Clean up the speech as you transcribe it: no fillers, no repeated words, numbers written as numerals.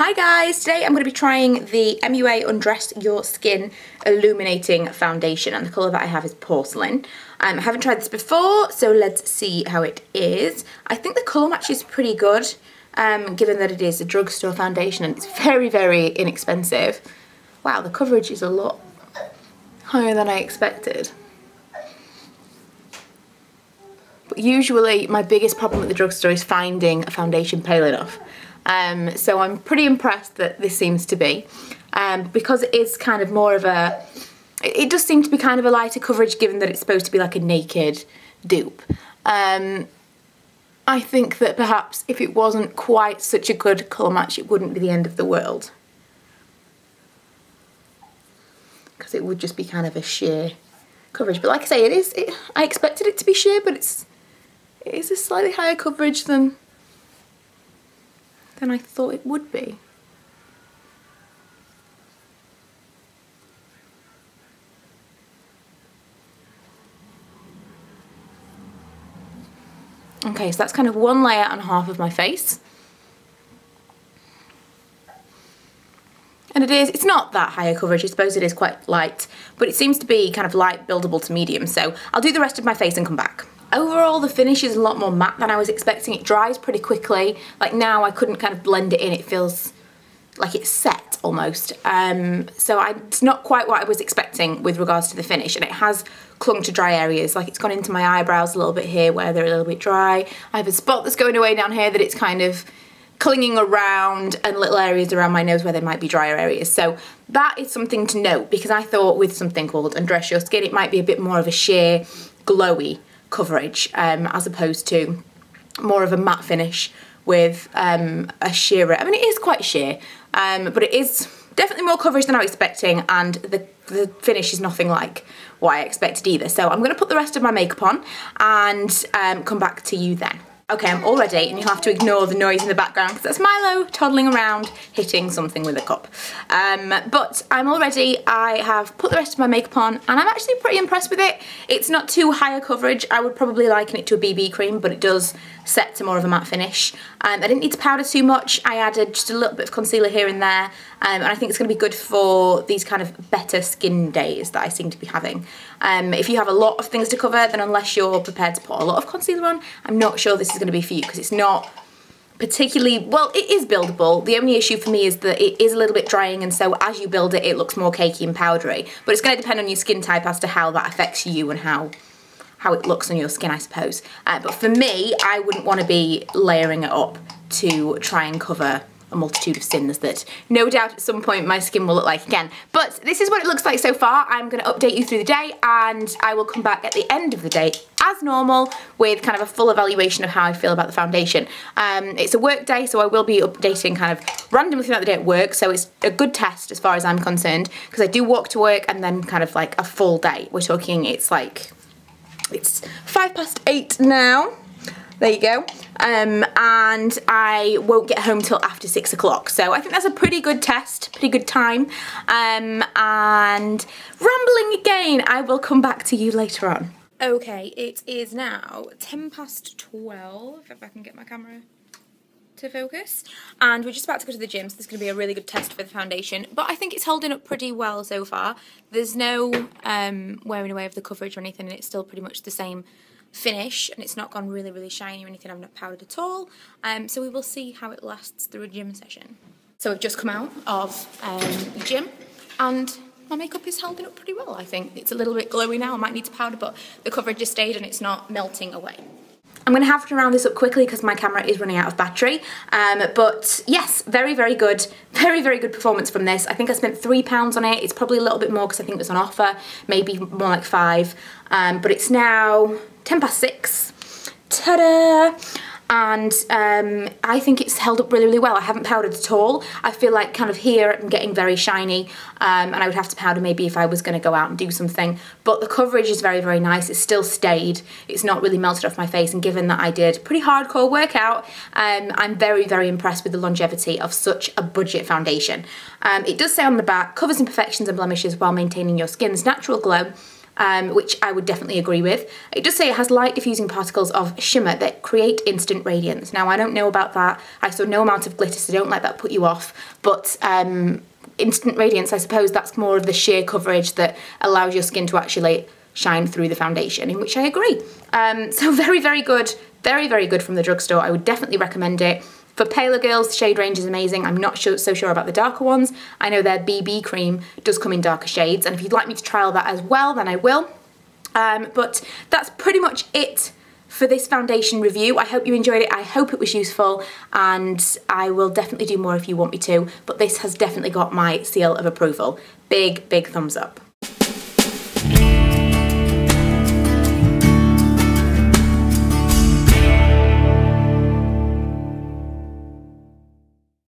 Hi guys, today I'm going to be trying the MUA Undress Your Skin Illuminating Foundation, and the colour that I have is Porcelain. I haven't tried this before, so let's see how it is. I think the colour match is pretty good, given that it is a drugstore foundation and it's very, very inexpensive. Wow, the coverage is a lot higher than I expected. But usually my biggest problem at the drugstore is finding a foundation pale enough. So I'm pretty impressed that this seems to be, because it is kind of more of a, it does seem to be kind of a lighter coverage given that it's supposed to be like a naked dupe. I think that perhaps if it wasn't quite such a good colour match, it wouldn't be the end of the world. Because it would just be kind of a sheer coverage. But like I say, I expected it to be sheer, but it is a slightly higher coverage than I thought it would be. Okay, so that's kind of one layer and half of my face. And it's not that higher coverage, I suppose it is quite light, but it seems to be kind of light buildable to medium, so I'll do the rest of my face and come back. Overall, the finish is a lot more matte than I was expecting. It dries pretty quickly. Like now I couldn't kind of blend it in. It feels like it's set almost. So it's not quite what I was expecting with regards to the finish, and it has clung to dry areas. Like it's gone into my eyebrows a little bit here where they're a little bit dry. I have a spot that's going away down here that it's kind of clinging around, and little areas around my nose where there might be drier areas. So that is something to note, because I thought with something called Undress Your Skin, it might be a bit more of a sheer, glowy coverage, as opposed to more of a matte finish with a sheerer. I mean, it is quite sheer, but it is definitely more coverage than I was expecting, and the finish is nothing like what I expected either. So I'm going to put the rest of my makeup on and come back to you then. Okay, I'm all ready, and you'll have to ignore the noise in the background because that's Milo toddling around hitting something with a cup. But I'm all ready. I have put the rest of my makeup on, and I'm actually pretty impressed with it. It's not too high a coverage. I would probably liken it to a BB cream, but it does set to more of a matte finish. I didn't need to powder too much. I added just a little bit of concealer here and there, and I think it's going to be good for these kind of better skin days that I seem to be having. If you have a lot of things to cover, then unless you're prepared to put a lot of concealer on, I'm not sure this is going to be for you, because it's not particularly, well, it is buildable. The only issue for me is that it is a little bit drying, and so as you build it, it looks more cakey and powdery. But it's going to depend on your skin type as to how that affects you and how it looks on your skin, I suppose. But for me, I wouldn't want to be layering it up to try and cover a multitude of sins that no doubt at some point my skin will look like again. But this is what it looks like so far. I'm going to update you through the day, and I will come back at the end of the day as normal with kind of a full evaluation of how I feel about the foundation. It's a work day, so I will be updating kind of randomly throughout the day at work, so it's a good test as far as I'm concerned, because I do walk to work and then kind of like a full day. We're talking, it's 8:05 now. There you go. And I won't get home till after 6 o'clock. So I think that's a pretty good test, pretty good time. And rambling again, I will come back to you later on. Okay, it is now 12:10, if I can get my camera to focus. And we're just about to go to the gym, so this is going to be a really good test for the foundation. But I think it's holding up pretty well so far. There's no wearing away of the coverage or anything, and it's still pretty much the same finish, and it's not gone really, really shiny or anything. I've not powdered at all. So we will see how it lasts through a gym session. So I've just come out of the gym, and my makeup is holding up pretty well, I think. It's a little bit glowy now. I might need to powder, but the coverage has stayed and it's not melting away. I'm going to have to round this up quickly because my camera is running out of battery. But yes, very, very good. Very, very good performance from this. I think I spent £3 on it. It's probably a little bit more because I think it was on offer, maybe more like £5. But it's now 6:10. Ta-da! And I think it's held up really, really well. I haven't powdered at all. I feel like kind of here I'm getting very shiny, and I would have to powder maybe if I was going to go out and do something. But the coverage is very, very nice. It's still stayed. It's not really melted off my face, and given that I did a pretty hardcore workout, I'm very, very impressed with the longevity of such a budget foundation. It does say on the back, covers imperfections and blemishes while maintaining your skin's natural glow. which I would definitely agree with. It does say it has light diffusing particles of shimmer that create instant radiance. Now, I don't know about that. I saw no amount of glitter, so don't let that put you off. But instant radiance, I suppose that's more of the sheer coverage that allows your skin to actually shine through the foundation, in which I agree. So very, very good. Very, very good from the drugstore. I would definitely recommend it. For paler girls, the shade range is amazing. I'm not so sure about the darker ones. I know their BB cream does come in darker shades, and if you'd like me to trial that as well, then I will. But that's pretty much it for this foundation review. I hope you enjoyed it. I hope it was useful, and I will definitely do more if you want me to, but this has definitely got my seal of approval. Big, big thumbs up.